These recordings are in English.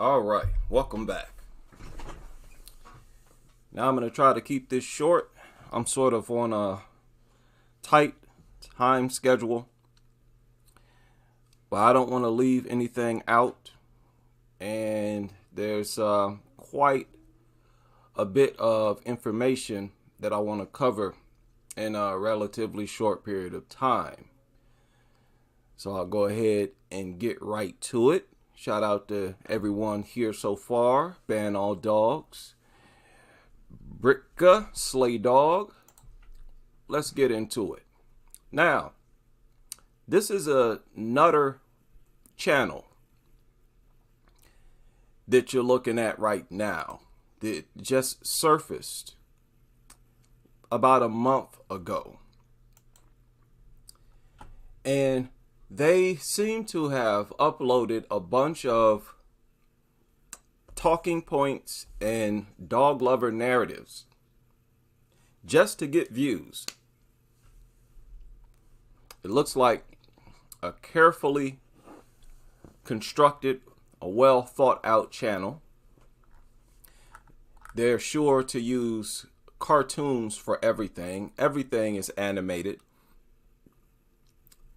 All right, welcome back. Now I'm going to try to keep this short. I'm sort of on a tight time schedule, but I don't want to leave anything out. And there's quite a bit of information that I want to cover in a relatively short period of time. So I'll go ahead and get right to it. Shout out to everyone here so far. Ban All Dogs, Bricka, Slay Dog. Let's get into it. Now, this is a Nutter channel that you're looking at right now that just surfaced about a month ago. And they seem to have uploaded a bunch of talking points and dog lover narratives just to get views. It looks like a carefully constructed, a well thought out channel. They're sure to use cartoons for everything. Everything is animated.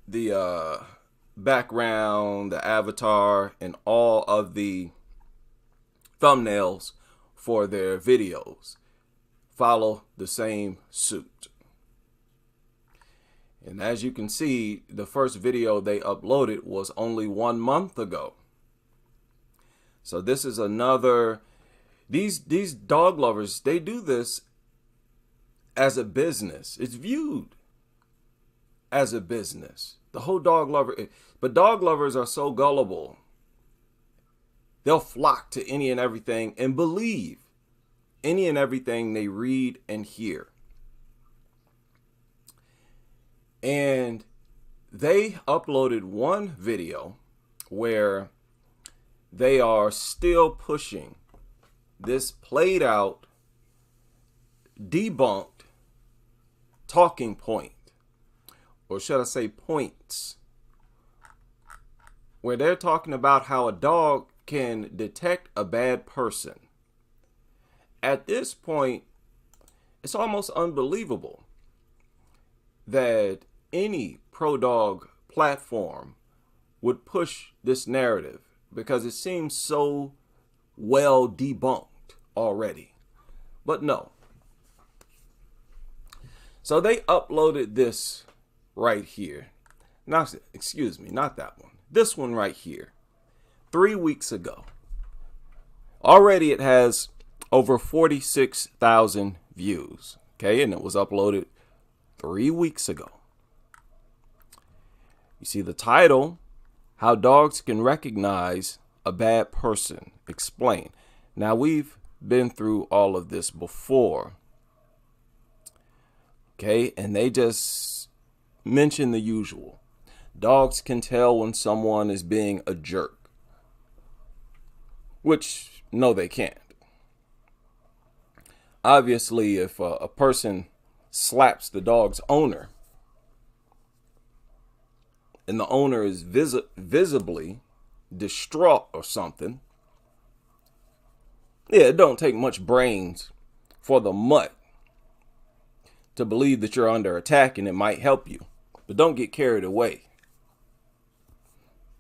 The background, the avatar, and all of the thumbnails for their videos follow the same suit. And as you can see, the first video they uploaded was only 1 month ago. So this is another, these dog lovers, they do this as a business. It's viewed as a business. The whole dog lover, but dog lovers are so gullible. They'll flock to any and everything and believe any and everything they read and hear. And they uploaded one video where they are still pushing this played out, debunked talking point, or should I say points, where they're talking about how a dog can detect a bad person. At this point, it's almost unbelievable that any pro-dog platform would push this narrative, because it seems so well debunked already. But no. So they uploaded this right here. Now, excuse me, not that one. This one right here. 3 weeks ago. Already it has over 46,000 views. Okay, and it was uploaded 3 weeks ago. You see the title, How Dogs Can Recognize a Bad Person. Explain. Now, we've been through all of this before. Okay, and they just mention the usual. Dogs can tell when someone is being a jerk. Which, no, they can't. Obviously, if a person slaps the dog's owner, and the owner is visibly distraught or something, yeah, it don't take much brains for the mutt to believe that you're under attack and it might help you. But don't get carried away.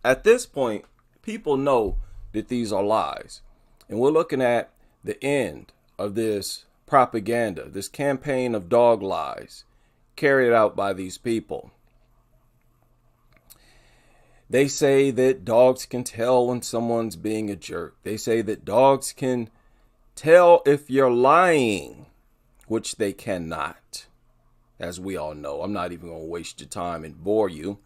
At this point, people know that these are lies. And we're looking at the end of this propaganda, this campaign of dog lies carried out by these people. They say that dogs can tell when someone's being a jerk. They say that dogs can tell if you're lying, which they cannot, as we all know. I'm not even going to waste your time and bore you.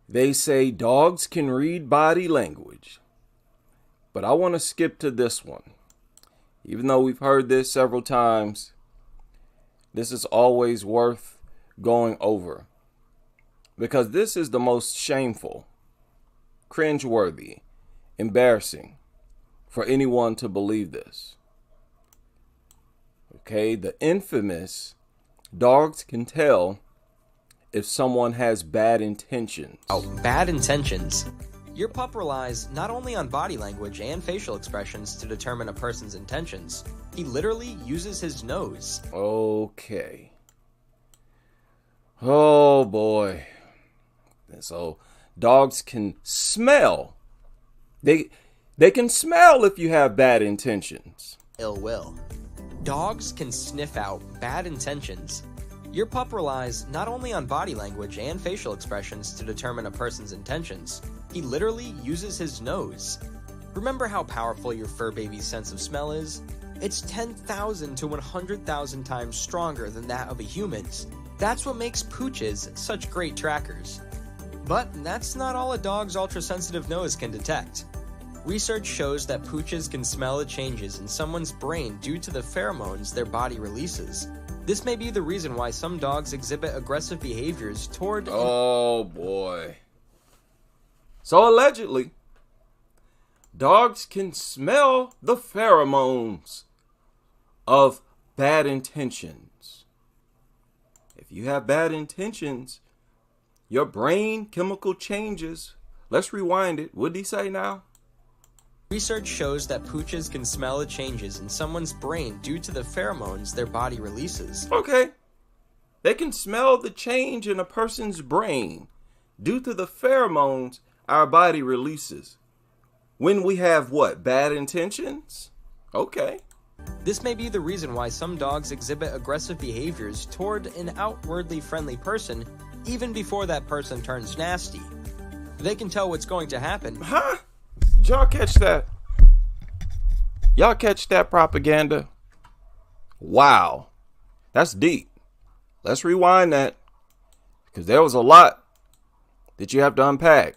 They say dogs can read body language. But I want to skip to this one. Even though we've heard this several times, this is always worth going over. Because this is the most shameful, cringeworthy, embarrassing for anyone to believe this. Okay, the infamous dogs can tell if someone has bad intentions. Oh, bad intentions. Your pup relies not only on body language and facial expressions to determine a person's intentions, he literally uses his nose. Okay. Oh boy. So dogs can smell. They can smell if you have bad intentions. Ill will. Dogs can sniff out bad intentions. Your pup relies not only on body language and facial expressions to determine a person's intentions, he literally uses his nose. Remember how powerful your fur baby's sense of smell is? It's 10,000 to 100,000 times stronger than that of a human's. That's what makes pooches such great trackers. But that's not all a dog's ultra-sensitive nose can detect. Research shows that pooches can smell the changes in someone's brain due to the pheromones their body releases. This may be the reason why some dogs exhibit aggressive behaviors toward... Oh boy. So allegedly, dogs can smell the pheromones of bad intentions. If you have bad intentions, your brain chemical changes. Let's rewind it. What did he say now? Research shows that pooches can smell the changes in someone's brain due to the pheromones their body releases. Okay. They can smell the change in a person's brain due to the pheromones our body releases. When we have what? Bad intentions? Okay. This may be the reason why some dogs exhibit aggressive behaviors toward an outwardly friendly person even before that person turns nasty. They can tell what's going to happen. Huh? Did y'all catch that? Y'all catch that propaganda? Wow. That's deep. Let's rewind that, because there was a lot that you have to unpack.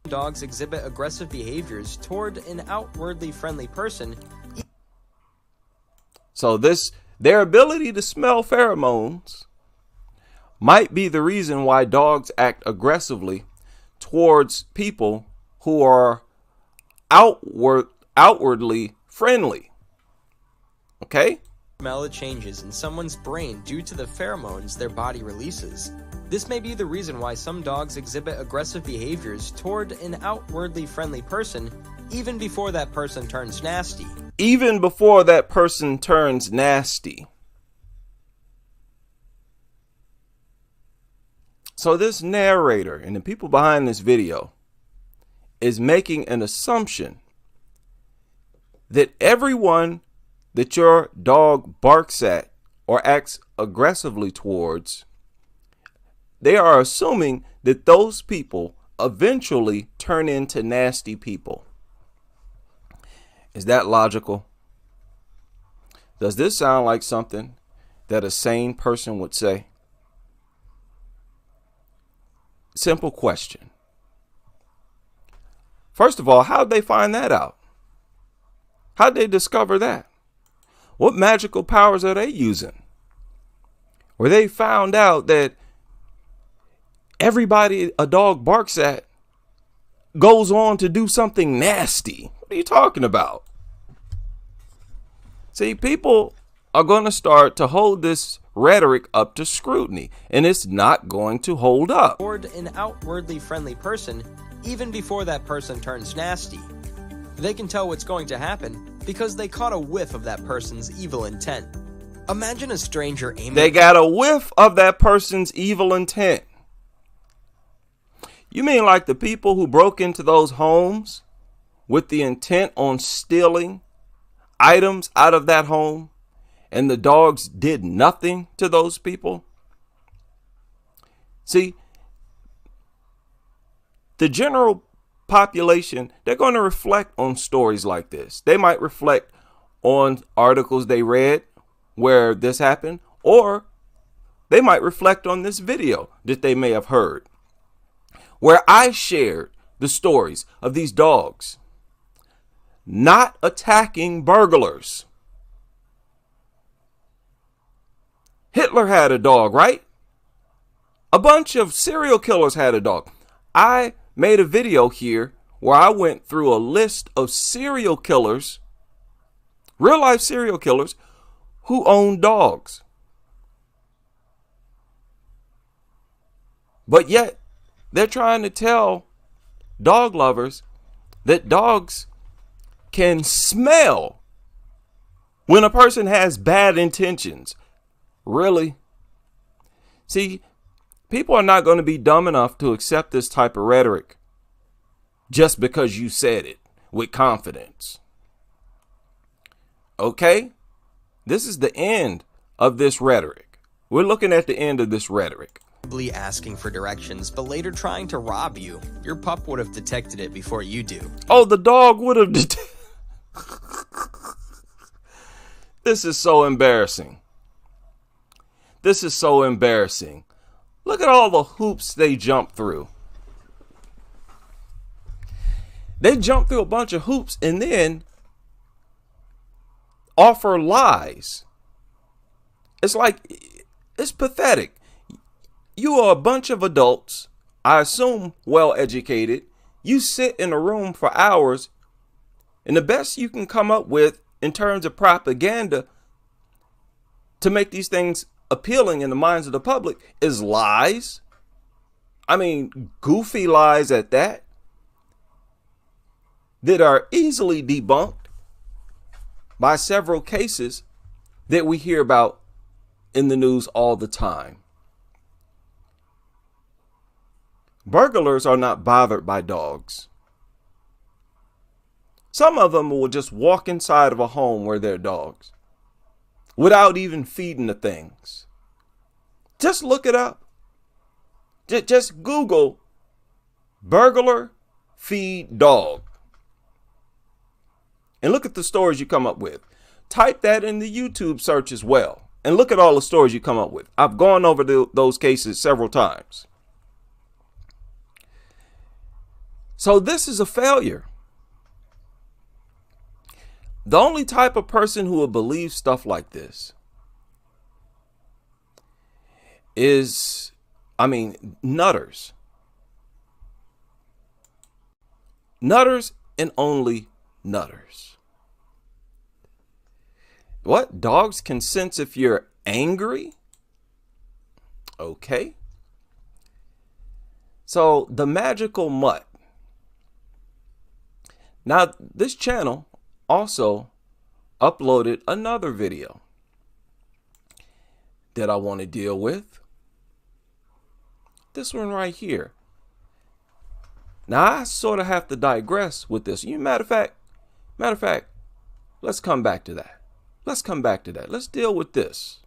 Dogs exhibit aggressive behaviors toward an outwardly friendly person. So their ability to smell pheromones might be the reason why dogs act aggressively towards people who are outwardly friendly. Okay? Smell the changes in someone's brain due to the pheromones their body releases. This may be the reason why some dogs exhibit aggressive behaviors toward an outwardly friendly person even before that person turns nasty. Even before that person turns nasty. So this narrator and the people behind this video is making an assumption that everyone that your dog barks at or acts aggressively towards, they are assuming that those people eventually turn into nasty people. Is that logical? Does this sound like something that a sane person would say? Simple question. First of all, how'd they find that out? How'd they discover that? What magical powers are they using? Where they found out that everybody a dog barks at goes on to do something nasty. What are you talking about? See, people are going to start to hold this rhetoric up to scrutiny, and it's not going to hold up. Toward an outwardly friendly person even before that person turns nasty. They can tell what's going to happen because they caught a whiff of that person's evil intent. Imagine a stranger aiming... They got a whiff of that person's evil intent. You mean like the people who broke into those homes with the intent on stealing items out of that home, and the dogs did nothing to those people? See, the general population, they're going to reflect on stories like this. They might reflect on articles they read where this happened, or they might reflect on this video that they may have heard, where I shared the stories of these dogs not attacking burglars. Hitler had a dog, right? A bunch of serial killers had a dog. I made a video here where I went through a list of serial killers, real life serial killers, who own dogs. But yet, they're trying to tell dog lovers that dogs can smell when a person has bad intentions. Really? See, people are not going to be dumb enough to accept this type of rhetoric just because you said it with confidence. Okay? This is the end of this rhetoric. We're looking at the end of this rhetoric. Asking for directions, but later trying to rob you. Your pup would have detected it before you do. Oh, the dog would have This is so embarrassing. This is so embarrassing. Look at all the hoops they jump through. They jump through a bunch of hoops and then offer lies. It's like, it's pathetic. You are a bunch of adults, I assume well educated. You sit in a room for hours, and the best you can come up with in terms of propaganda to make these things appealing in the minds of the public is lies. I mean, goofy lies at that are easily debunked by several cases that we hear about in the news all the time. Burglars are not bothered by dogs. Some of them will just walk inside of a home where there are dogs without even feeding the things. Just look it up. Just Google burglar feed dog and look at the stories you come up with. Type that in the YouTube search as well and look at all the stories you come up with. I've gone over those cases several times. So this is a failure. The only type of person who will believe stuff like this is, nutters. Nutters and only nutters. What? Dogs can sense if you're angry? Okay. So the magical mutt. Now, this channel also uploaded another video that I want to deal with. This one right here. Now, I sort of have to digress with this. Matter of fact, let's come back to that. Let's deal with this.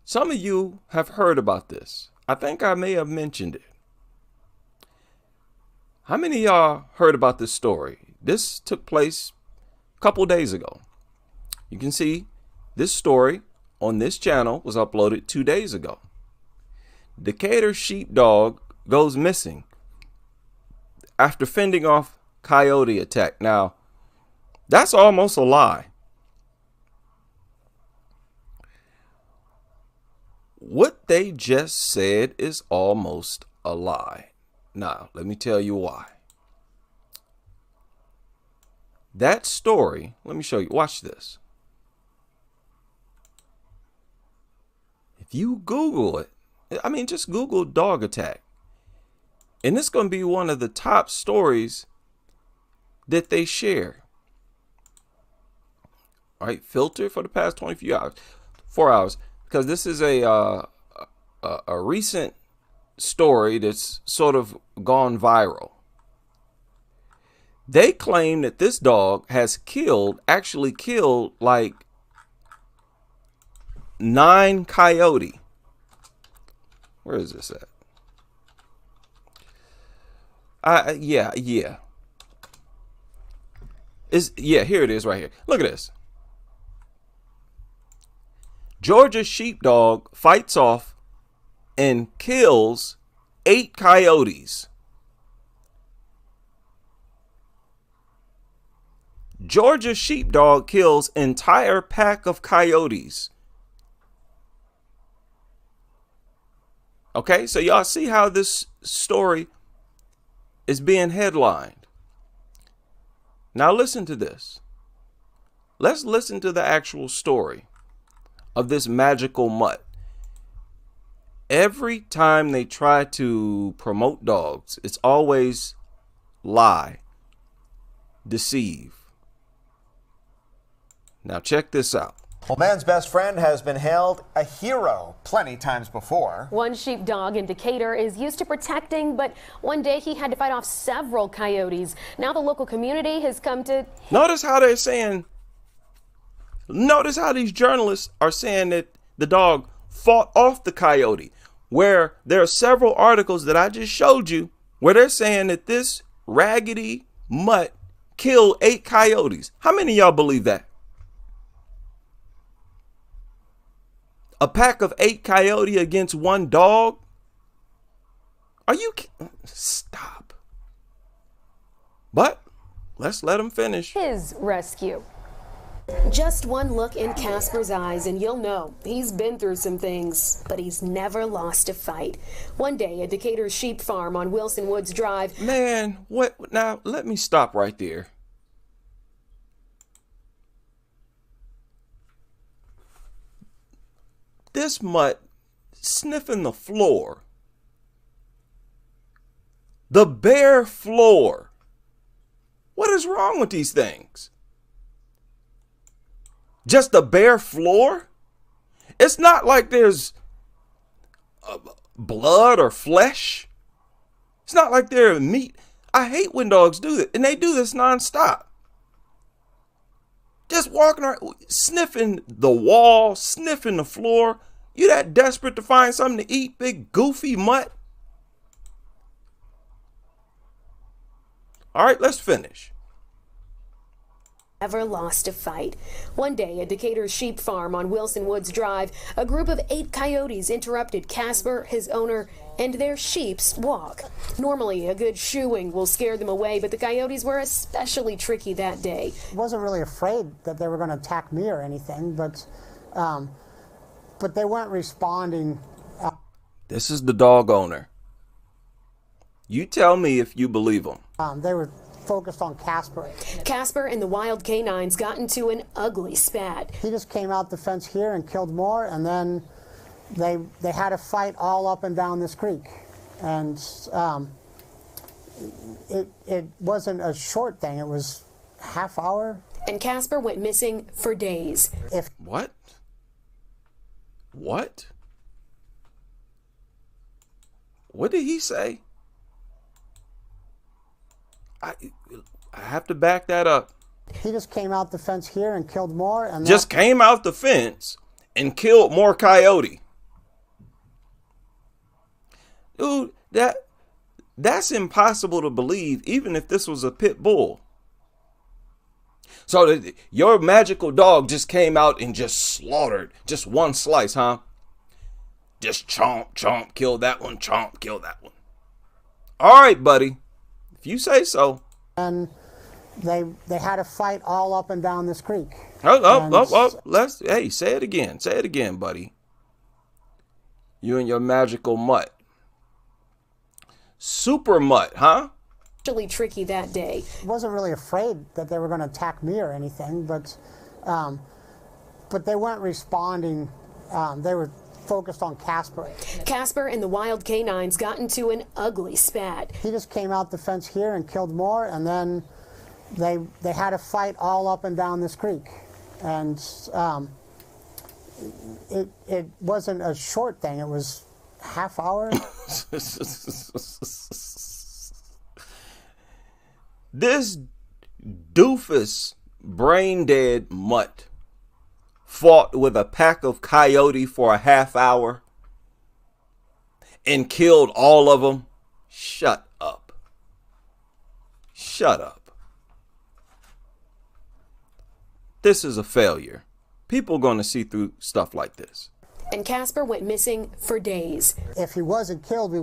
Some of you have heard about this. I think I may have mentioned it. How many of y'all heard about this story? This took place a couple days ago. You can see this story on this channel was uploaded 2 days ago. Decatur sheepdog goes missing after fending off coyote attack. Now, that's almost a lie. What they just said is almost a lie. Now, let me tell you why. That story, let me show you. Watch this. If you Google it, just Google dog attack. And it's going to be one of the top stories that they share. All right, filter for the past 4 hours, because this is a recent story that's sort of gone viral. They claim that this dog has actually killed like 9 coyote. Where is this at? Yeah. Here it is right here. Look at this. Georgia sheepdog fights off and kills 8 coyotes. Georgia sheepdog kills entire pack of coyotes. Okay, so y'all see how this story is being headlined. Now listen to this. Let's listen to the actual story of this magical mutt. Every time they try to promote dogs, it's always lie, deceive. Now check this out. Well, man's best friend has been hailed a hero plenty times before. One sheepdog in Decatur is used to protecting, but one day he had to fight off several coyotes. Now the local community has come to... Notice how they're saying, notice how these journalists are saying that the dog fought off the coyote, where there are several articles that I just showed you where they're saying that this raggedy mutt killed 8 coyotes. How many of y'all believe that? A pack of 8 coyote against 1 dog? Are you stop. But let's let him finish. His rescue. Just one look in Casper's eyes and you'll know he's been through some things, but he's never lost a fight. One day at Decatur's sheep farm on Wilson Woods Drive. Man, what? Now let me stop right there. This mutt sniffing the floor. The bare floor. What is wrong with these things? Just the bare floor? It's not like there's blood or flesh. It's not like they're meat. I hate when dogs do this, and they do this nonstop. Just walking around, sniffing the wall, sniffing the floor. You that desperate to find something to eat, big goofy mutt? All right, let's finish. Never lost a fight. One day at Decatur's sheep farm on Wilson Woods Drive, a group of 8 coyotes interrupted Casper, his owner, and their sheep's walk. Normally, a good shooing will scare them away, but the coyotes were especially tricky that day. I wasn't really afraid that they were going to attack me or anything, but they weren't responding. This is the dog owner. You tell me if you believe him. They were focused on Casper. Casper and the wild canines got into an ugly spat. He just came out the fence here and killed more, and then they had a fight all up and down this creek. And it wasn't a short thing. It was half hour. And Casper went missing for days. What? What? What did he say? I have to back that up. He just came out the fence here and killed more. And just came out the fence and killed more coyote. Dude, that's impossible to believe, even if this was a pit bull. So your magical dog just came out and just slaughtered just one slice, huh? Just chomp, chomp, kill that one, chomp, kill that one. All right, buddy. If you say so. And they had a fight all up and down this creek. Hey, say it again. Say it again, buddy. You and your magical mutt. Super mutt, huh? Really tricky that day. I wasn't really afraid that they were going to attack me or anything, but they weren't responding. They were focused on Casper. Casper and the wild canines got into an ugly spat. He just came out the fence here and killed more, and then they had a fight all up and down this creek. And it wasn't a short thing. It was half hour. This doofus, brain dead mutt fought with a pack of coyote for a half hour and killed all of them. Shut up. Shut up. This is a failure. People are going to see through stuff like this. And Casper went missing for days. If he wasn't killed,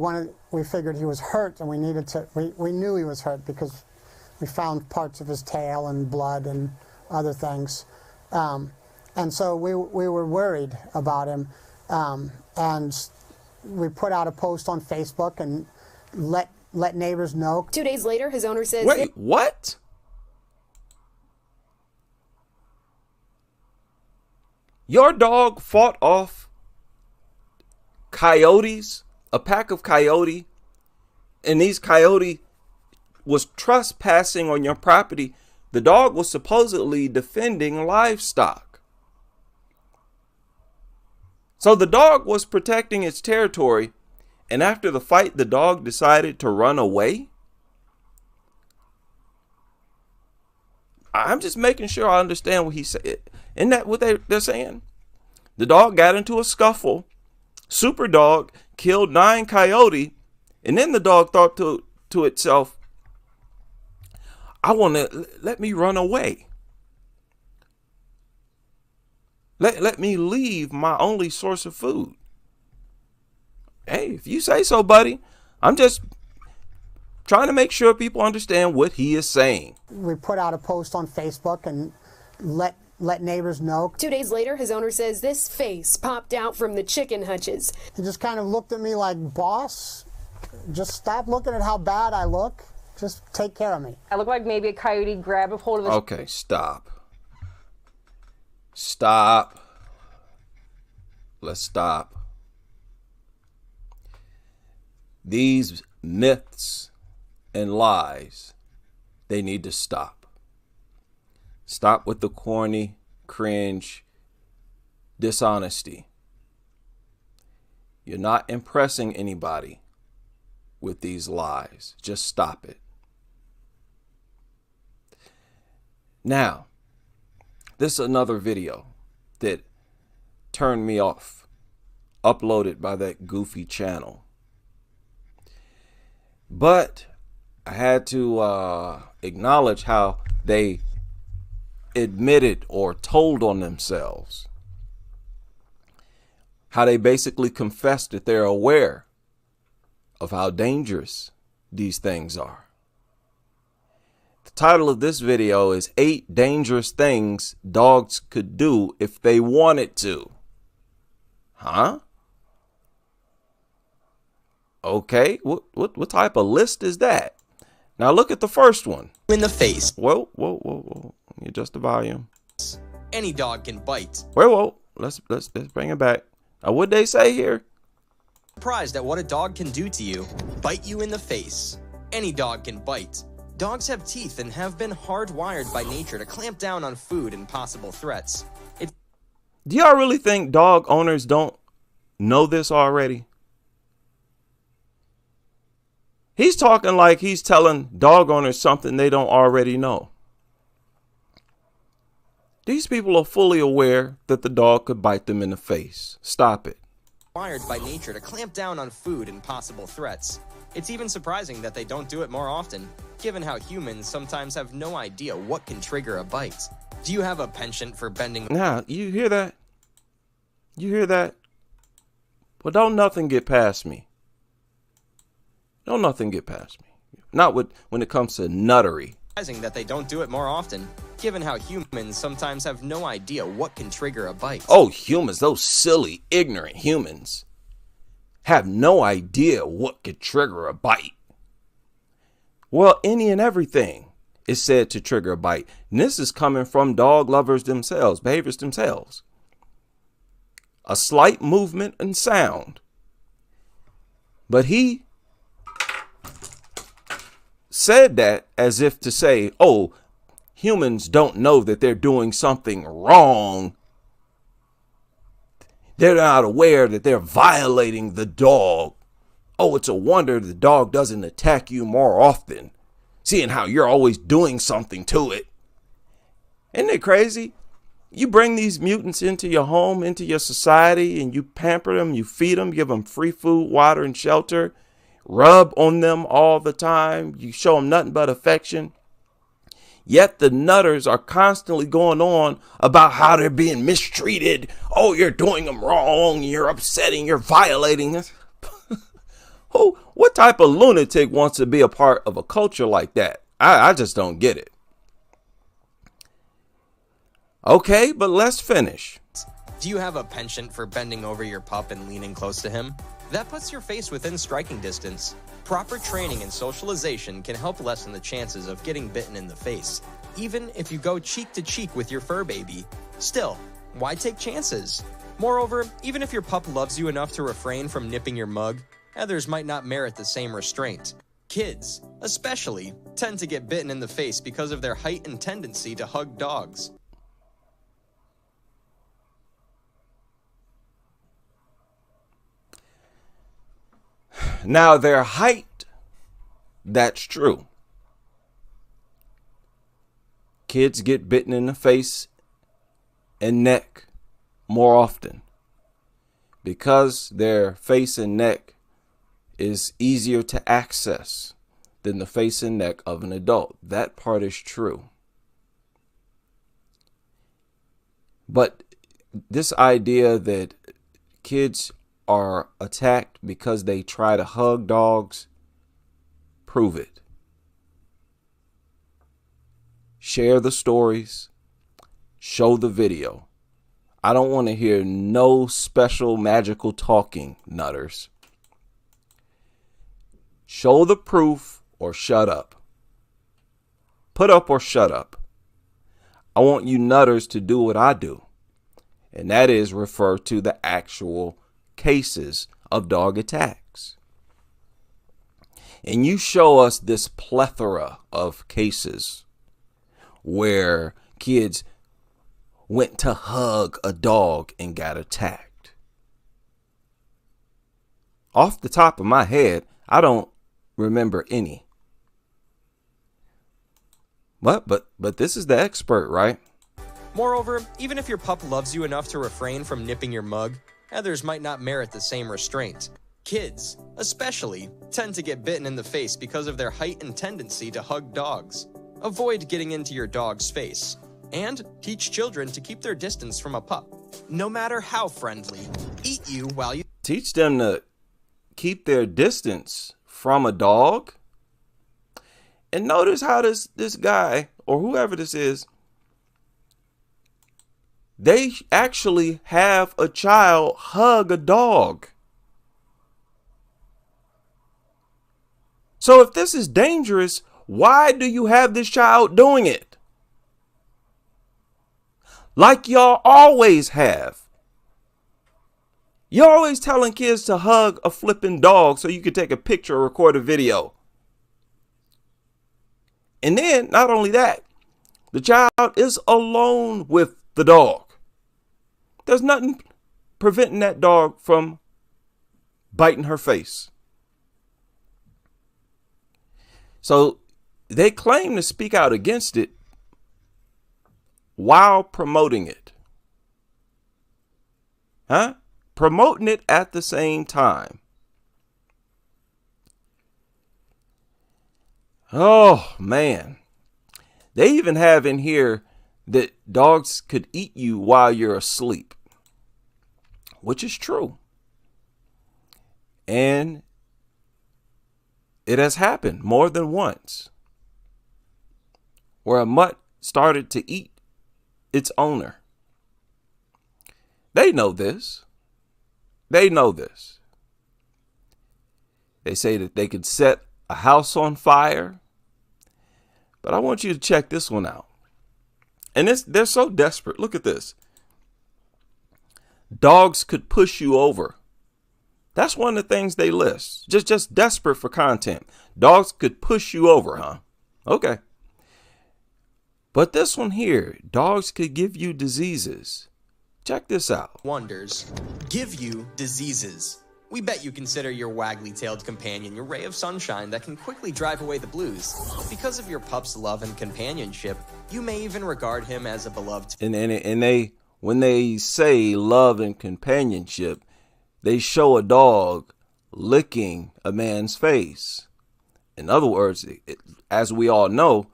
we figured he was hurt, and we knew he was hurt because we found parts of his tail and blood and other things. And so we were worried about him. And we put out a post on Facebook and let neighbors know. 2 days later, his owner says... Wait, what? Your dog fought off coyotes, a pack of coyote, and these coyote was trespassing on your property, the dog was supposedly defending livestock. So the dog was protecting its territory, and after the fight, the dog decided to run away. I'm just making sure I understand what he said. Isn't that what they're saying? The dog got into a scuffle. Super dog killed 9 coyote, and then the dog thought to itself, I want to let me run away. Let me leave my only source of food. Hey, if you say so, buddy. I'm just trying to make sure people understand what he is saying. We put out a post on Facebook and let neighbors know. 2 days later, his owner says this face popped out from the chicken hutches. He just kind of looked at me like, boss, just stop looking at how bad I look. Just take care of me. I look like maybe a coyote grabbed a hold of his... Okay, stop. Stop. Let's stop. These myths and lies, they need to stop. Stop with the corny, cringe, dishonesty. You're not impressing anybody with these lies. Just stop it. Now, this is another video that turned me off, uploaded by that goofy channel. But I had to acknowledge how they admitted or told on themselves. How they basically confessed that they're aware of how dangerous these things are. The title of this video is 8 Dangerous Things Dogs Could Do If They Wanted to. Huh? Okay, what type of list is that? Now look at the first one. In the face. Whoa. Let me adjust the volume. Any dog can bite. Whoa. Let's bring it back. Now what'd they say here? Surprised at what a dog can do to you. Bite you in the face. Any dog can bite. Dogs have teeth and have been hardwired by nature to clamp down on food and possible threats. Do y'all really think dog owners don't know this already? He's talking like he's telling dog owners something they don't already know. These people are fully aware that the dog could bite them in the face. Stop it. Wired by nature to clamp down on food and possible threats. It's even surprising that they don't do it more often, given how humans sometimes have no idea what can trigger a bite. Do you have a penchant for bending? Now, you hear that? You hear that? Well, don't nothing get past me. Don't nothing get past me. Not when it comes to nuttery. Surprising that they don't do it more often, given how humans sometimes have no idea what can trigger a bite. Oh, humans, those silly, ignorant humans, have no idea what could trigger a bite. Well, any and everything is said to trigger a bite. And this is coming from dog lovers themselves, behaviors themselves. A slight movement and sound. But he said that as if to say, oh, humans don't know that they're doing something wrong. They're not aware that they're violating the dog. Oh, it's a wonder the dog doesn't attack you more often, seeing how you're always doing something to it. Isn't it crazy? You bring these mutants into your home, into your society, and you pamper them, you feed them, give them free food, water, and shelter. Rub on them all the time. You show them nothing but affection. Yet the nutters are constantly going on about how they're being mistreated. Oh, you're doing them wrong. You're upsetting. You're violating us. Oh, what type of lunatic wants to be a part of a culture like that? I just don't get it. Okay, but let's finish. Do you have a penchant for bending over your pup and leaning close to him? That puts your face within striking distance. Proper training and socialization can help lessen the chances of getting bitten in the face, even if you go cheek to cheek with your fur baby. Still, why take chances? Moreover, even if your pup loves you enough to refrain from nipping your mug, others might not merit the same restraint. Kids, especially, tend to get bitten in the face because of their height and tendency to hug dogs. Now, their height, that's true. Kids get bitten in the face and neck more often because their face and neck is easier to access than the face and neck of an adult. That part is true. But this idea that kids are attacked because they try to hug dogs, prove it. Share the stories, show the video. I don't want to hear no special magical talking, nutters. Show the proof or shut up. Put up or shut up. I want you nutters to do what I do, and that is refer to the actual cases of dog attacks. And you show us this plethora of cases where kids went to hug a dog and got attacked. Off the top of my head, I don't remember any. But this is the expert, right? Moreover, even if your pup loves you enough to refrain from nipping your mug, others might not merit the same restraint. Kids, especially, tend to get bitten in the face because of their height and tendency to hug dogs. Avoid getting into your dog's face. And teach children to keep their distance from a pup, no matter how friendly. Eat you while you... Teach them to keep their distance from a dog. And notice how this guy, or whoever this is, they actually have a child hug a dog. So if this is dangerous, why do you have this child doing it? Like y'all always have. You're always telling kids to hug a flipping dog so you can take a picture or record a video. And then, not only that, the child is alone with the dog. There's nothing preventing that dog from biting her face. So they claim to speak out against it while promoting it. Huh? Promoting it at the same time. Oh, man. They even have in here that dogs could eat you while you're asleep, which is true. And it has happened more than once where a mutt started to eat its owner. They know this. They know this. They say that they could set a house on fire. But I want you to check this one out. And they're so desperate. Look at this. Dogs could push you over. That's one of the things they list. Just desperate for content. Dogs could push you over, huh? Okay. But this one here, dogs could give you diseases. Check this out. Wonders. Give you diseases. We bet you consider your waggly-tailed companion your ray of sunshine that can quickly drive away the blues. Because of your pup's love and companionship, you may even regard him as a beloved... And they, when they say love and companionship, they show a dog licking a man's face. In other words, as we all know,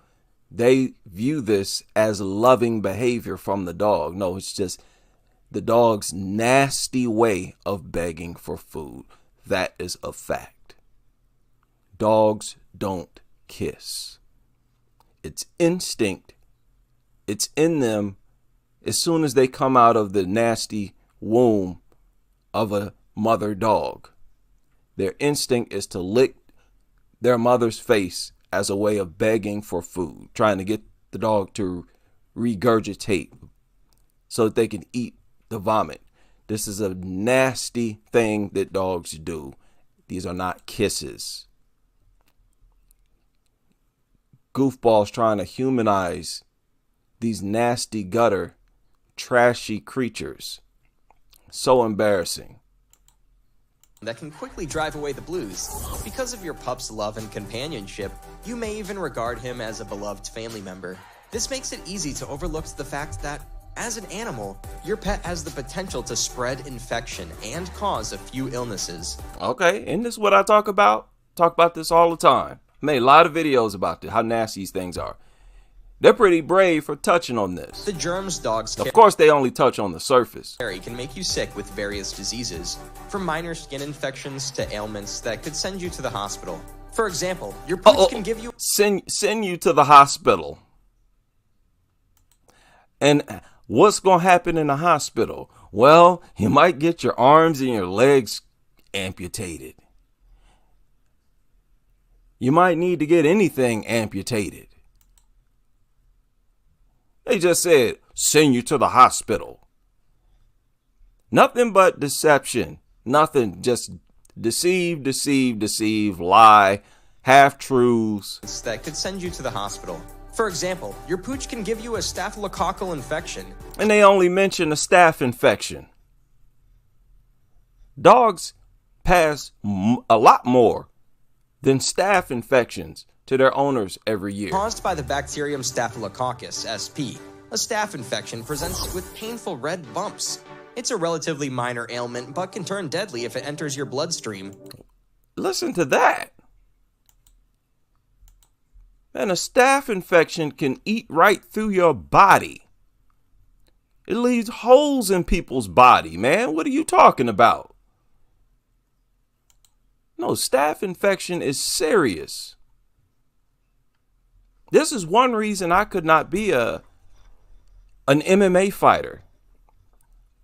they view this as loving behavior from the dog. No, it's just the dog's nasty way of begging for food. That is a fact. Dogs don't kiss. It's instinct. It's in them as soon as they come out of the nasty womb of a mother dog. Their instinct is to lick their mother's face as a way of begging for food, trying to get the dog to regurgitate so that they can eat the vomit. This is a nasty thing that dogs do. These are not kisses. Goofballs trying to humanize these nasty gutter, trashy creatures. So embarrassing. That can quickly drive away the blues. Because of your pup's love and companionship, you may even regard him as a beloved family member. This makes it easy to overlook the fact that, as an animal, your pet has the potential to spread infection and cause a few illnesses. Okay, and this is what I talk about. Talk about this all the time. I made a lot of videos about this, how nasty these things are. They're pretty brave for touching on this. The germs dogs Of course, they only touch on the surface. carry can make you sick with various diseases, from minor skin infections to ailments that could send you to the hospital. For example, your pooch can give you Send you to the hospital. And what's going to happen in the hospital? Well, you might get your arms and your legs amputated. You might need to get anything amputated. They just said, send you to the hospital. Nothing but deception. Nothing, just deceive, lie, half-truths. that could send you to the hospital. For example, your pooch can give you a staphylococcal infection. And they only mention a staph infection. Dogs pass a lot more than staph infections to their owners every year. Caused by the bacterium Staphylococcus sp, a staph infection presents with painful red bumps. It's a relatively minor ailment, but can turn deadly if it enters your bloodstream. Listen to that. Man, a staph infection can eat right through your body. It leaves holes in people's body, man. What are you talking about? No, staph infection is serious. This is one reason I could not be an MMA fighter.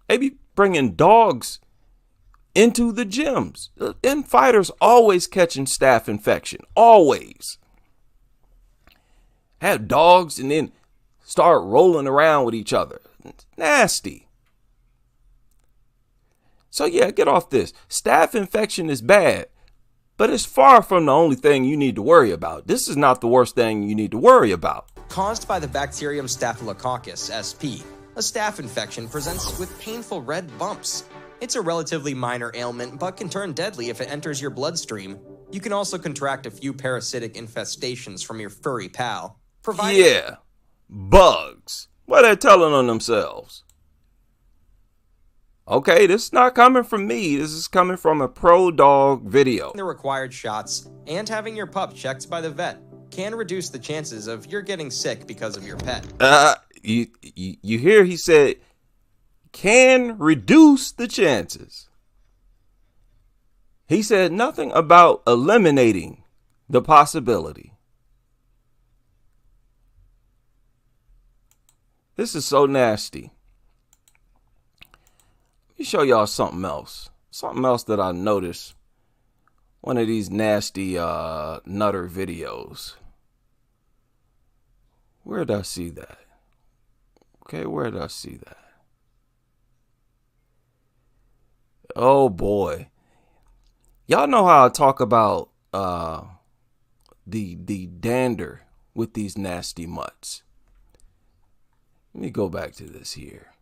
They be bringing dogs into the gyms. And fighters always catching staph infection. Always. Have dogs and then start rolling around with each other. It's nasty. So yeah, get off this. Staph infection is bad, but it's far from the only thing you need to worry about. This is not the worst thing you need to worry about. Caused by the bacterium Staphylococcus sp, a staph infection presents with painful red bumps. It's a relatively minor ailment, but can turn deadly if it enters your bloodstream. You can also contract a few parasitic infestations from your furry pal. Yeah, bugs. What are they telling on themselves? Okay, this is not coming from me. This is coming from a pro dog video. The required shots and having your pup checked by the vet can reduce the chances of you're getting sick because of your pet. You hear he said can reduce the chances. He said nothing about eliminating the possibility. This is so nasty. Let me show y'all something else. Something else that I noticed. One of these nasty nutter videos. Where did I see that? Okay, where did I see that? Oh boy. Y'all know how I talk about the dander with these nasty mutts. Let me go back to this here.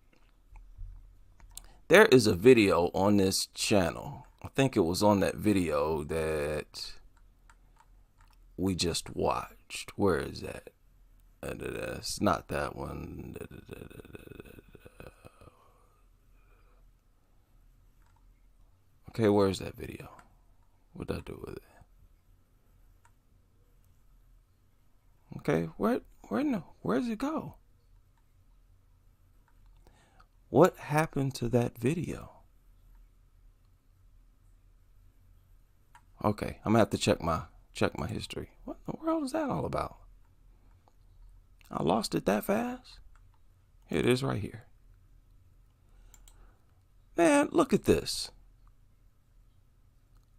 There is a video on this channel. I think it was on that video that we just watched. Where is that? It's not that one. Okay, where's that video? What did I do with it? Okay, where's it go? What happened to that video? Okay, I'm gonna have to check my history. What in the world is that all about? I lost it that fast? Here it is right here. Man, look at this.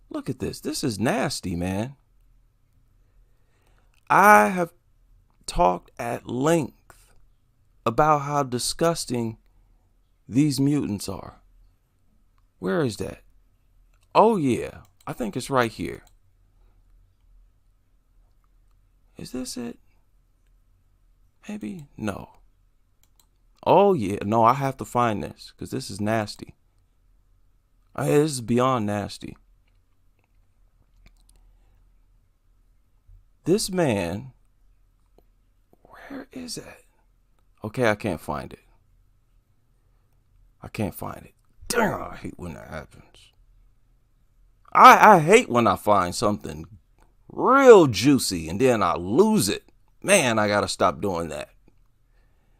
Look at this. This is nasty, man. I have talked at length about how disgusting these mutants are. Where is that? Oh, yeah. I think it's right here. Is this it? Maybe? No. Oh, yeah. No, I have to find this because this is nasty. This is beyond nasty. This man, where is it? Okay, I can't find it. I can't find it. Damn, I hate when that happens. I hate when I find something real juicy and then I lose it. Man, I gotta stop doing that.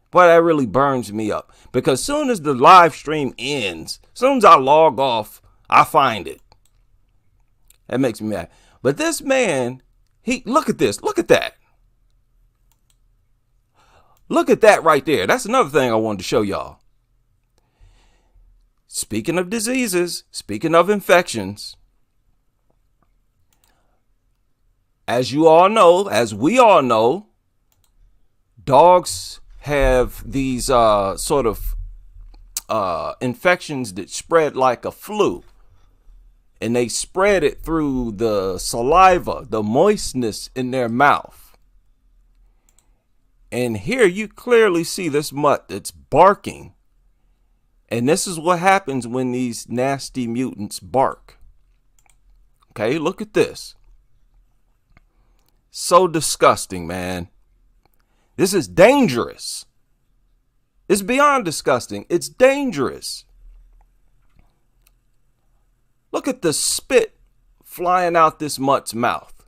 But that really burns me up because soon as the live stream ends, soon as I log off, I find it. That makes me mad. But this man, look at this. Look at that. Look at that right there. That's another thing I wanted to show y'all. Speaking of diseases, speaking of infections, as you all know, as we all know, dogs have these sort of infections that spread like a flu. And they spread it through the saliva, the moistness in their mouth. And here you clearly see this mutt that's barking. And this is what happens when these nasty mutants bark. Okay, look at this. So disgusting, man. This is dangerous. It's beyond disgusting. It's dangerous. Look at the spit flying out this mutt's mouth.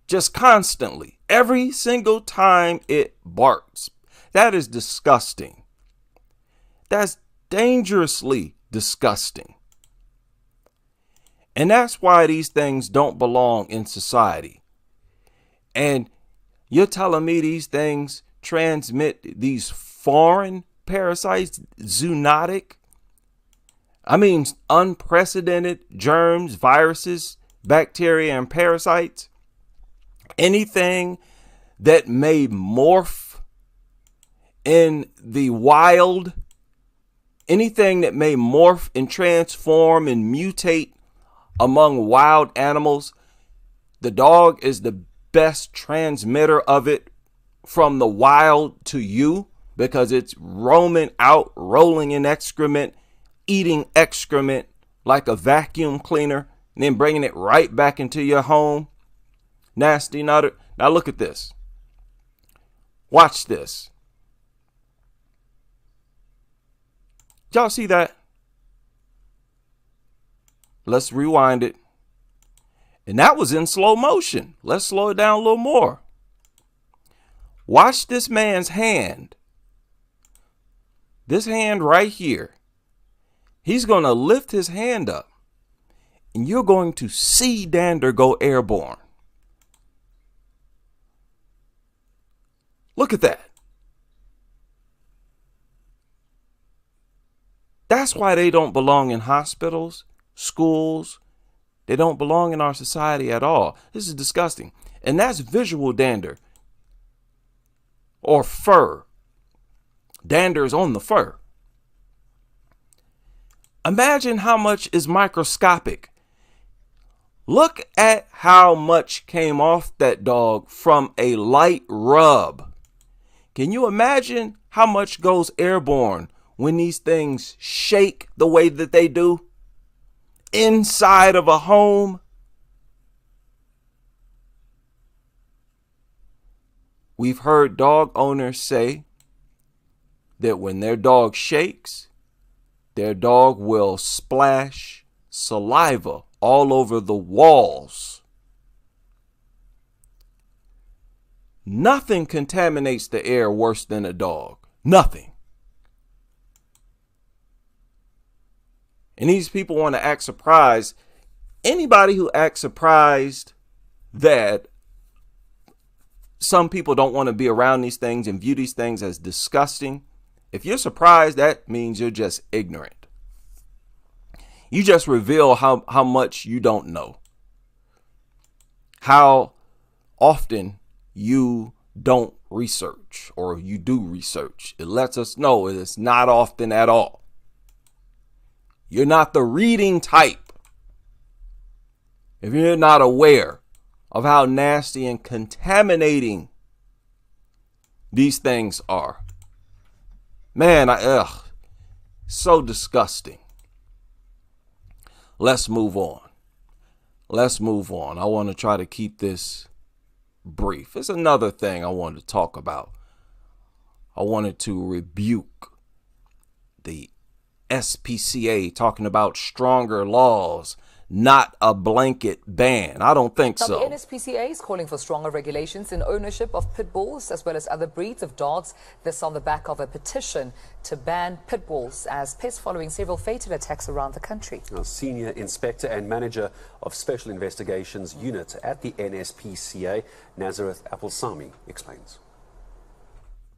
Just constantly. Every single time it barks. That is disgusting. That's dangerously disgusting. And that's why these things don't belong in society. And you're telling me these things transmit these foreign parasites, zoonotic? I mean, unprecedented germs, viruses, bacteria, and parasites. Anything that may morph in the wild, anything that may morph and transform and mutate among wild animals, the dog is the best transmitter of it from the wild to you because it's roaming out, rolling in excrement, eating excrement like a vacuum cleaner, and then bringing it right back into your home. Nasty nutter. Now look at this. Watch this. Y'all see that? Let's rewind it. And that was in slow motion. Let's slow it down a little more. Watch this man's hand. This hand right here. He's going to lift his hand up. And you're going to see dander go airborne. Look at that. That's why they don't belong in hospitals, schools. They don't belong in our society at all. This is disgusting. And that's visual dander or fur. Dander is on the fur. Imagine how much is microscopic. Look at how much came off that dog from a light rub. Can you imagine how much goes airborne when these things shake the way that they do inside of a home? We've heard dog owners say that when their dog shakes, their dog will splash saliva all over the walls. Nothing contaminates the air worse than a dog. Nothing. And these people want to act surprised. Anybody who acts surprised that some people don't want to be around these things and view these things as disgusting, if you're surprised, that means you're just ignorant. You just reveal how much you don't know. How often you don't research or you do research. It lets us know it's not often at all. You're not the reading type. If you're not aware of how nasty and contaminating these things are, man, so disgusting. Let's move on. Let's move on. I want to try to keep this brief. It's another thing I wanted to talk about. I wanted to rebuke the SPCA talking about stronger laws, not a blanket ban. I don't think so. The NSPCA is calling for stronger regulations in ownership of pit bulls as well as other breeds of dogs. This on the back of a petition to ban pit bulls as pests following several fatal attacks around the country. Our Senior Inspector and Manager of Special Investigations Unit at the NSPCA, Nazareth Appelsamy, explains.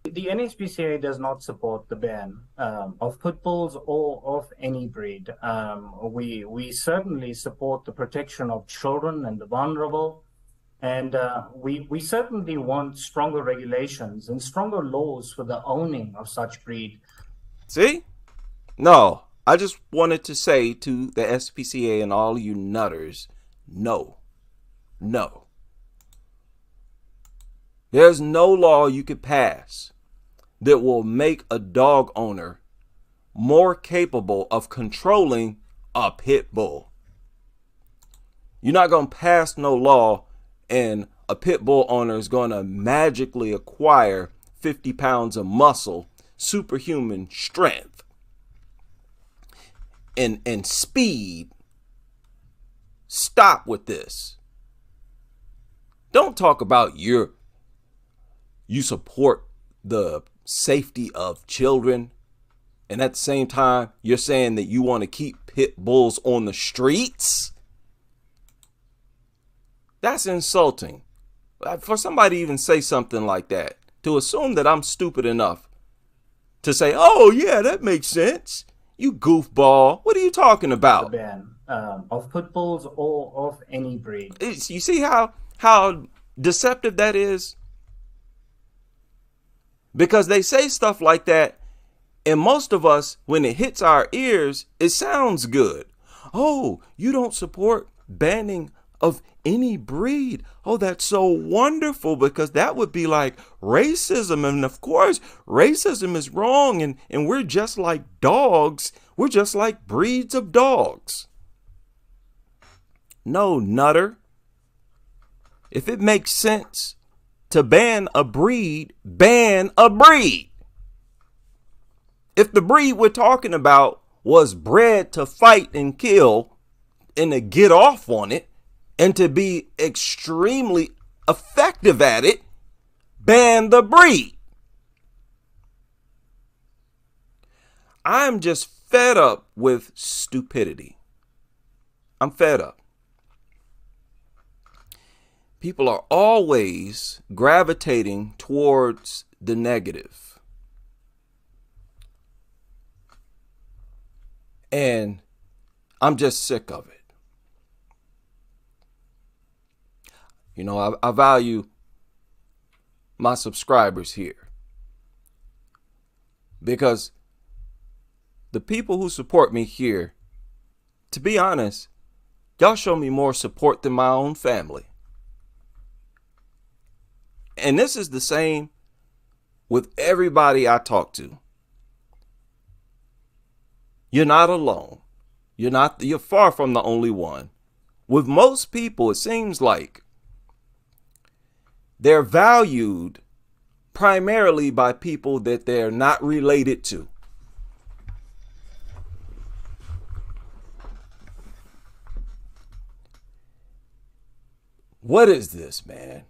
The NSPCA does not support the ban of pit bulls or of any breed. We certainly support the protection of children and the vulnerable, and we certainly want stronger regulations and stronger laws for the owning of such breed. See? No, I just wanted to say to the SPCA and all you nutters, no. There's no law you could pass that will make a dog owner more capable of controlling a pit bull. You're not going to pass no law and a pit bull owner is going to magically acquire 50 pounds of muscle, superhuman strength, and speed. Stop with this. Don't talk about you support the safety of children, and at the same time you're saying that you want to keep pit bulls on the streets. That's insulting. For somebody to even say something like that, to assume that I'm stupid enough to say, oh yeah, that makes sense, you goofball. What are you talking about? The ban of pit bulls or of any breed. You see how deceptive that is? Because they say stuff like that, and most of us, when it hits our ears, it sounds good. Oh, you don't support banning of any breed. Oh, that's so wonderful, because that would be like racism. And of course, racism is wrong, and we're just like dogs. We're just like breeds of dogs. No, nutter. If it makes sense to ban a breed, ban a breed. If the breed we're talking about was bred to fight and kill and to get off on it and to be extremely effective at it, ban the breed. I'm just fed up with stupidity. I'm fed up. People are always gravitating towards the negative. And I'm just sick of it. You know, I value my subscribers here, because the people who support me here, to be honest, y'all show me more support than my own family. And this is the same with everybody I talk to. You're not alone. You're far from the only one. With most people, it seems like they're valued primarily by people that they're not related to. What is this, man?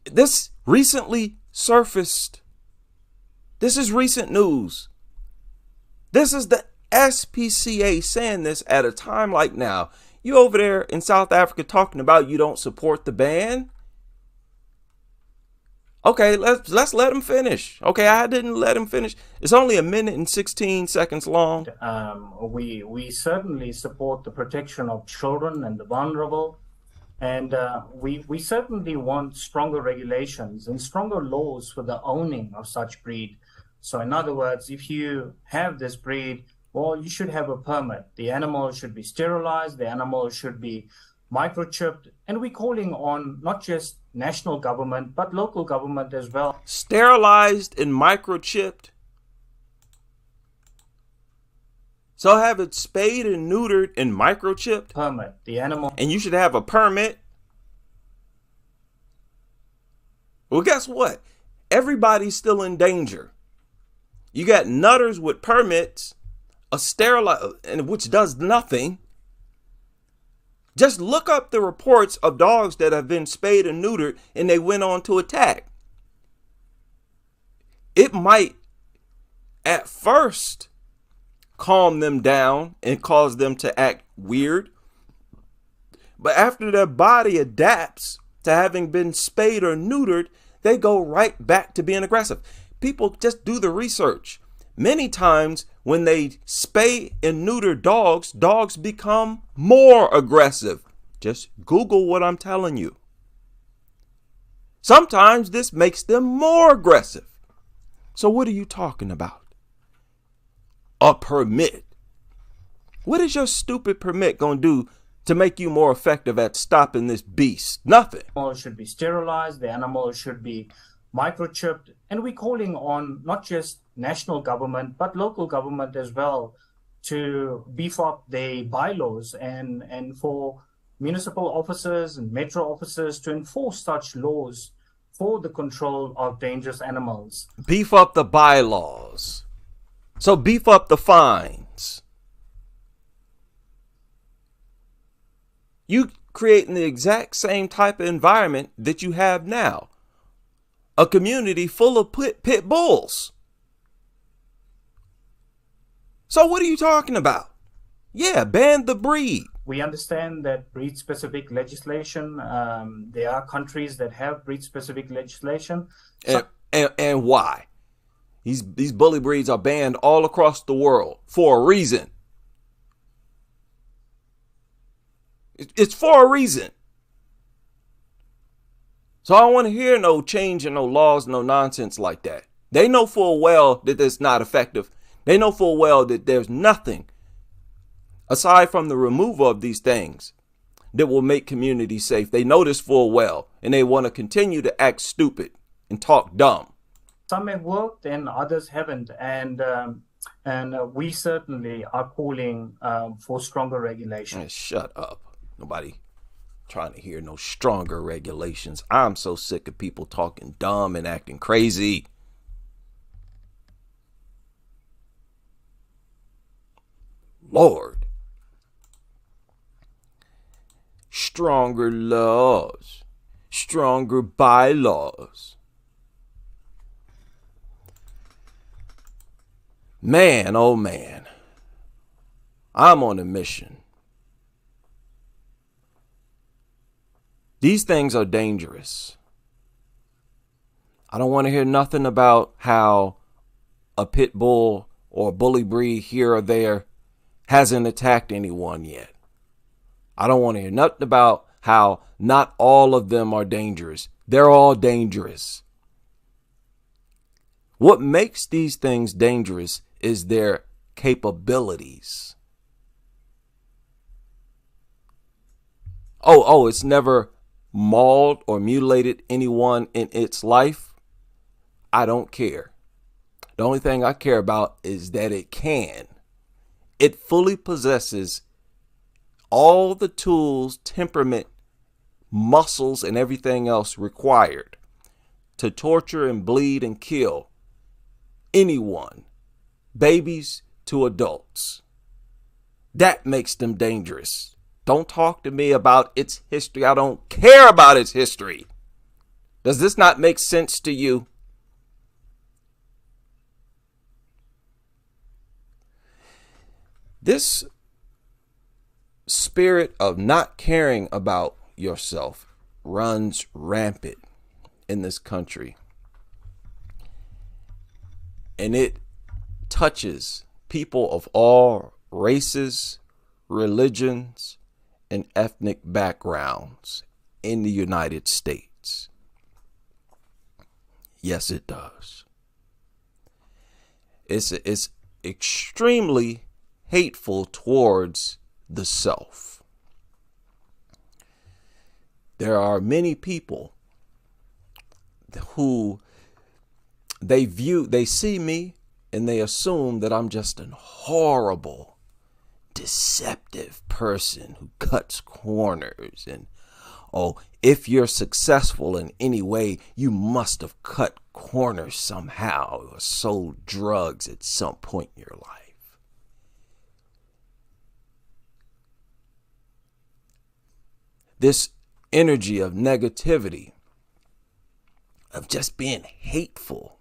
This recently surfaced. This is recent news. This is the SPCA saying this at a time like now. You over there in South Africa talking about you don't support the ban? Okay, let's let him finish. Okay, I didn't let him finish. It's only 1 minute and 16 seconds long. We certainly support the protection of children and the vulnerable. And we certainly want stronger regulations and stronger laws for the owning of such breed. So in other words, if you have this breed, well, you should have a permit. The animal should be sterilized. The animal should be microchipped. And we're calling on not just national government, but local government as well. Sterilized and microchipped. So have it spayed and neutered and microchipped. Permit. The animal. And you should have a permit. Well, guess what? Everybody's still in danger. You got nutters with permits, a and which does nothing. Just look up the reports of dogs that have been spayed and neutered and they went on to attack. It might at first calm them down and cause them to act weird. But after their body adapts to having been spayed or neutered, they go right back to being aggressive. People just do the research. Many times when they spay and neuter dogs, dogs become more aggressive. Just Google what I'm telling you. Sometimes this makes them more aggressive. So what are you talking about? A permit. What is your stupid permit going to do to make you more effective at stopping this beast? Nothing. The animal should be sterilized. The animal should be microchipped. And we're calling on not just national government, but local government as well to beef up their bylaws and for municipal officers and metro officers to enforce such laws for the control of dangerous animals. Beef up the bylaws. So beef up the fines. You creating the exact same type of environment that you have now. A community full of pit bulls. So what are you talking about? Yeah, ban the breed. We understand that breed-specific legislation, there are countries that have breed-specific legislation. And why? These bully breeds are banned all across the world for a reason. It's for a reason. So I don't want to hear no change in no laws, no nonsense like that. They know full well that it's not effective. They know full well that there's nothing aside from the removal of these things that will make communities safe. They know this full well, and they want to continue to act stupid and talk dumb. Some have worked and others haven't. And we certainly are calling for stronger regulation. Shut up. Nobody trying to hear no stronger regulations. I'm so sick of people talking dumb and acting crazy. Lord. Stronger laws. Stronger bylaws. Man, oh man. I'm on a mission. These things are dangerous. I don't want to hear nothing about how a pit bull or a bully breed here or there hasn't attacked anyone yet. I don't want to hear nothing about how not all of them are dangerous. They're all dangerous. What makes these things dangerous is their capabilities. Oh, it's never mauled or mutilated anyone in its life. I don't care. The only thing I care about is that it can. It fully possesses all the tools, temperament, muscles, and everything else required to torture and bleed and kill anyone, babies to adults. That makes them dangerous. Don't talk to me about its history. I don't care about its history. Does this not make sense to you? This spirit of not caring about yourself runs rampant in this country. And it touches people of all races, religions, and ethnic backgrounds in the United States. Yes, it does. It's extremely hateful towards the self. There are many people who they see me and they assume that I'm just a horrible, deceptive person who cuts corners. And, oh, if you're successful in any way, you must have cut corners somehow or sold drugs at some point in your life. This energy of negativity, of just being hateful,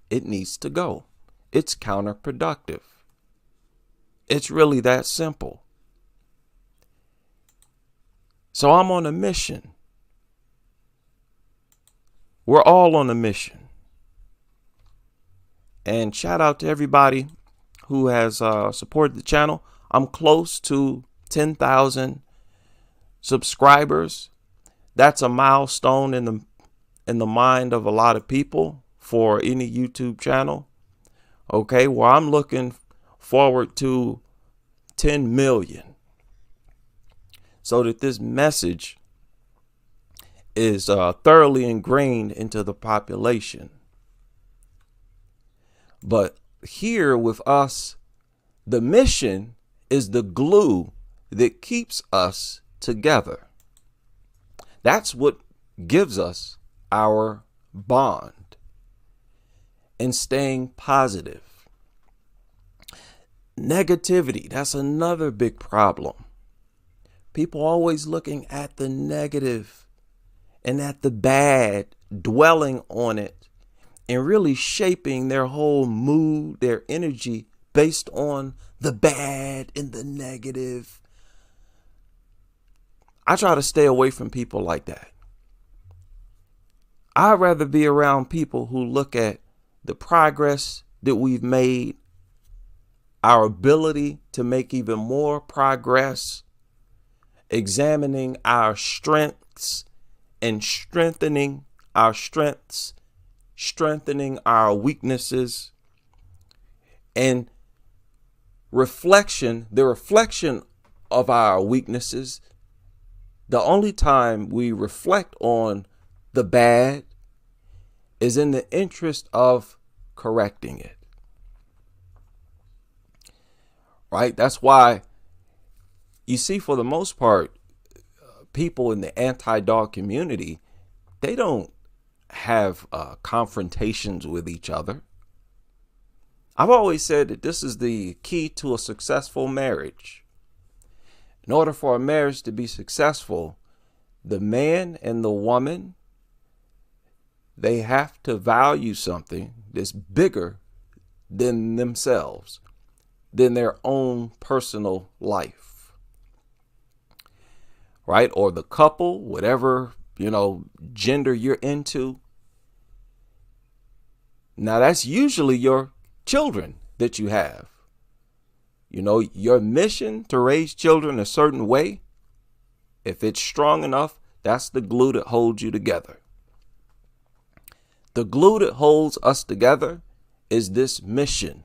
it needs to go. It's counterproductive. It's really that simple. So I'm on a mission. We're all on a mission. And shout out to everybody who has supported the channel. I'm close to 10,000 subscribers. That's a milestone in the mind of a lot of people for any YouTube channel. Okay, well, I'm looking forward to 10 million so that this message is thoroughly ingrained into the population. But here with us, the mission is the glue that keeps us together. That's what gives us our bond and staying positive. Negativity, that's another big problem. People always looking at the negative and at the bad, dwelling on it, and really shaping their whole mood, their energy based on the bad and the negative. I try to stay away from people like that. I'd rather be around people who look at the progress that we've made, our ability to make even more progress, examining our strengths and strengthening our strengths, strengthening our weaknesses, and the reflection of our weaknesses. The only time we reflect on the bad is in the interest of correcting it. Right? That's why you see, for the most part, people in the anti-dog community, they don't have confrontations with each other. I've always said that this is the key to a successful marriage. In order for a marriage to be successful, the man and the woman, they have to value something that's bigger than themselves, than their own personal life. Right? Or the couple, whatever, gender you're into. Now, that's usually your children that you have. Your mission to raise children a certain way, if it's strong enough, that's the glue that holds you together. The glue that holds us together is this mission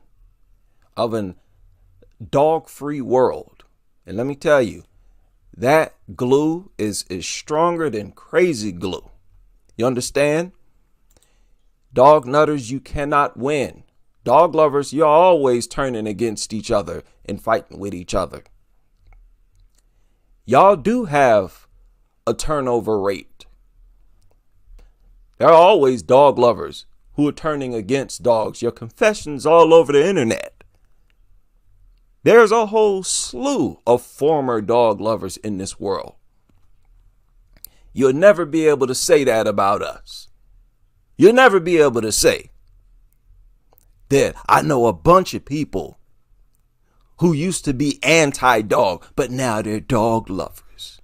of an dog-free world. And let me tell you, that glue is stronger than crazy glue. You understand? Dog nutters, you cannot win. Dog lovers, you're always turning against each other and fighting with each other. Y'all do have a turnover rate. There are always dog lovers who are turning against dogs. Your confessions all over the internet. There's a whole slew of former dog lovers in this world. You'll never be able to say that about us. You'll never be able to say that I know a bunch of people who used to be anti-dog, but now they're dog lovers.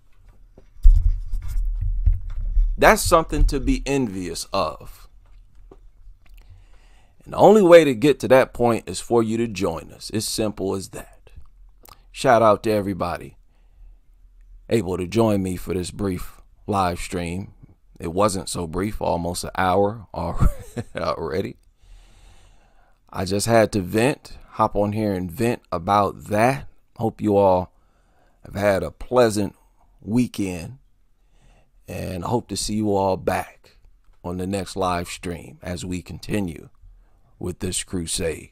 That's something to be envious of. And the only way to get to that point is for you to join us. It's simple as that. Shout out to everybody able to join me for this brief live stream. It wasn't so brief, almost an hour already. I just had to vent. hop on here and vent about that. Hope you all have had a pleasant weekend, and I hope to see you all back on the next live stream as we continue with this crusade.